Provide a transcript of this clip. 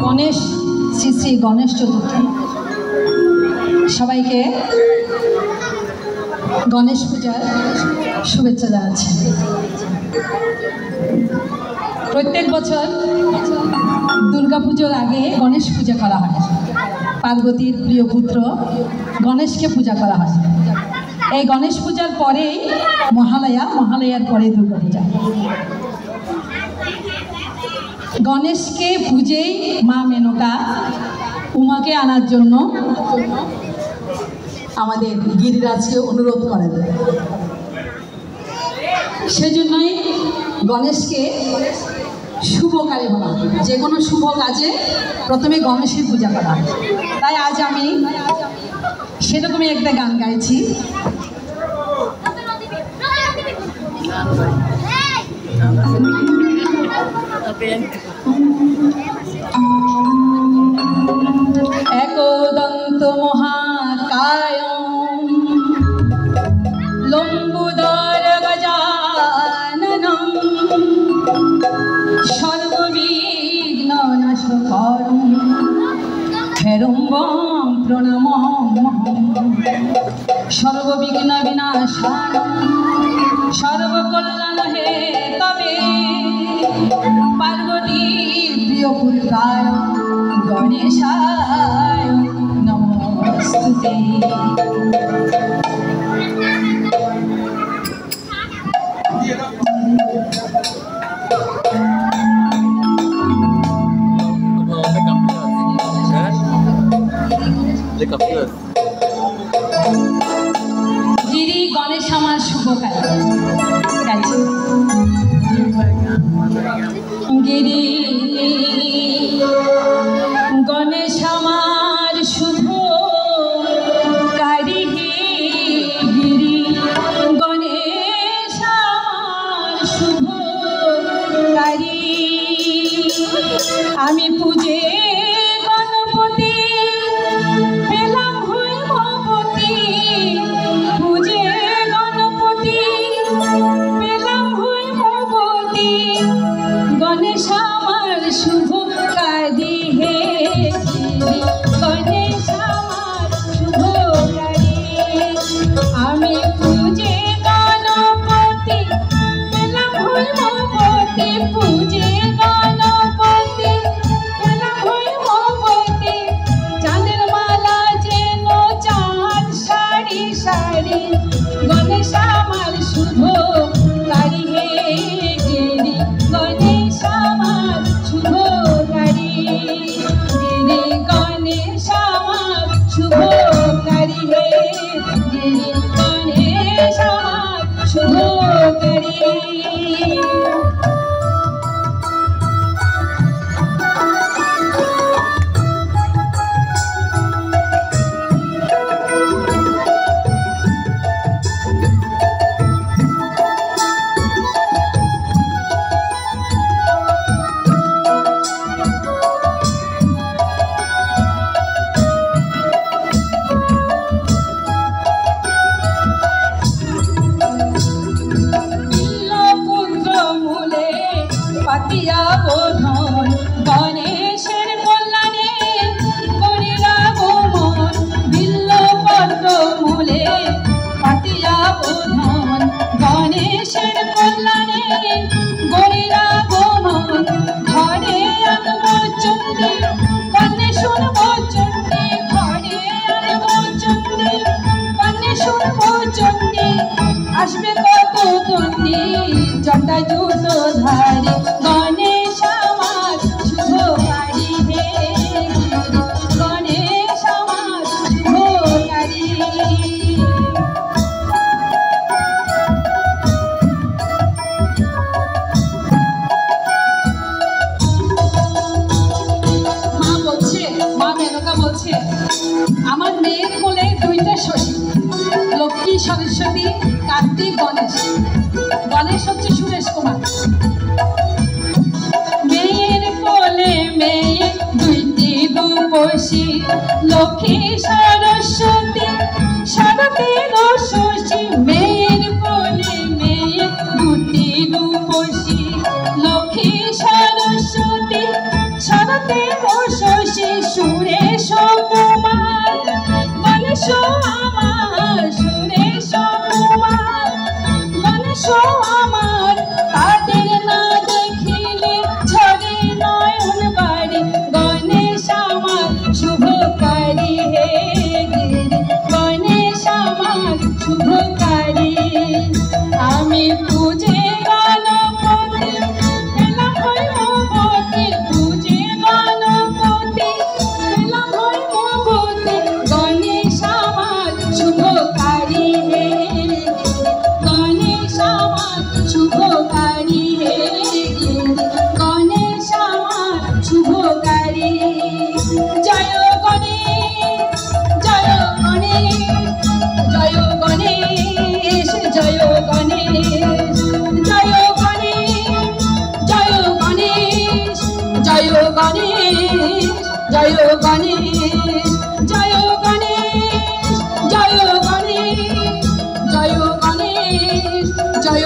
গণেশ শ্রী শ্রী গণেশ চতুর্থী সবাইকে গণেশ পূজার শুভেচ্ছা জানাচ্ছি। প্রত্যেক বছর দুর্গাপুজোর আগে গণেশ পূজা করা হয়। পার্বতীর প্রিয় পুত্র গণেশকে পূজা করা হয়। এই গণেশ পূজার পরেই মহালয়ার পরে দুর্গাপূজা। গণেশকে পুজেই মা মেনকা উমাকে আনার জন্য আমাদের গিরিরাজকে অনুরোধ করেন। সেজন্যই গণেশকে শুভকারী বলা হয়। যে কোনো শুভ কাজে প্রথমে গণেশের পূজা করা হয়। তাই আজ আমি সেরকমই একটা গান গাইছি। একদন্ত মহাকায় লম্বোদর গজাননম সর্ববিঘ্ন নাশকরম হেরম্বম প্রণমাম্যহম সর্ববিঘ্ন বিনাশানম সর্বকল্যাণ হেতবে পার্বতী প্রিয় পুত্রায় গণেশায় নমস্তুতে। গিরি গণেশ আমার শুভকারী গাইছে। গিরি গণেশ আমার শুভকারী গিরি গণেশ আমার শুভকারী আমি পূজে গণপতি পেলাম হৈমবতী পূজে গণপতি পেলাম হৈমবতী গণেশ আমার শুভকারী হে গণেশ আমার শুভকারী আমি পূজে গণপতি পেলাম হৈমবতী পূজে গণপতি পেলাম হৈমবতী চাঁদের মালা যেন চাঁদ সারি সারি গণেশ আমার শুভকারী হে গিরি গণেশ আমার শুভকারী গিরি গণেশ আমার শুভকারী হে গিরি গণেশ আমার শুভকারী। পাতিয়া বোধন গণেশের কল্যাণে করিলা গোমন বিল্লপত্র মূলে পাতিয়া বোধন গণেশের কল্যাণে করিলা গোমন ঘরে আনব চণ্ডী কন্যে শুনব চণ্ডী ঘরে আনব চণ্ডী কন্যে শুনব চণ্ডী আসবে কত তন্ডী জটা জুটো ধারে গণেশ আমার শুভকারী হে গণেশ আমার শুভকারী। মা মেনকা বলছে আমার মেয়ের কোলে দুইটা শশী লক্ষ্মী সরস্বতী কার্তিক গণেশ। গণেশ হচ্ছে সুরেশ কুমার। মেয়ের কোলে মেয়ে দুইটি রূপসী লক্ষ্মী সরস্বতী শরতে শশী মেয়ের কোলে মেয়ে দুটি রূপসী লক্ষ্মী সরস্বতী শরতে শশী সুরেশ কুমার গণেশ আমার সুরেশ কুমার গণেশ আমার তাদের না দেখিলে ঝরে নয়ন বাড়ি গণেশ আমার শুভকারী হে গিরি গণেশ আমার শুভকারী আমি পূজে গণপতি এলাম হই মবতী পূজে গণপতি এলাম হই মবতী গণেশ আমার শুভকারী হে গণেশ আমার শুভকারী হে গণেশ আমার শুভকারী জয় গণেশ জয় গণেশ জয় গণেশ জয় গণেশ জয় গণেশ জয় গণেশ জয় গণেশ জয় গণেশ জয় গণেশ জয় গণেশ জয় গণেশ জয়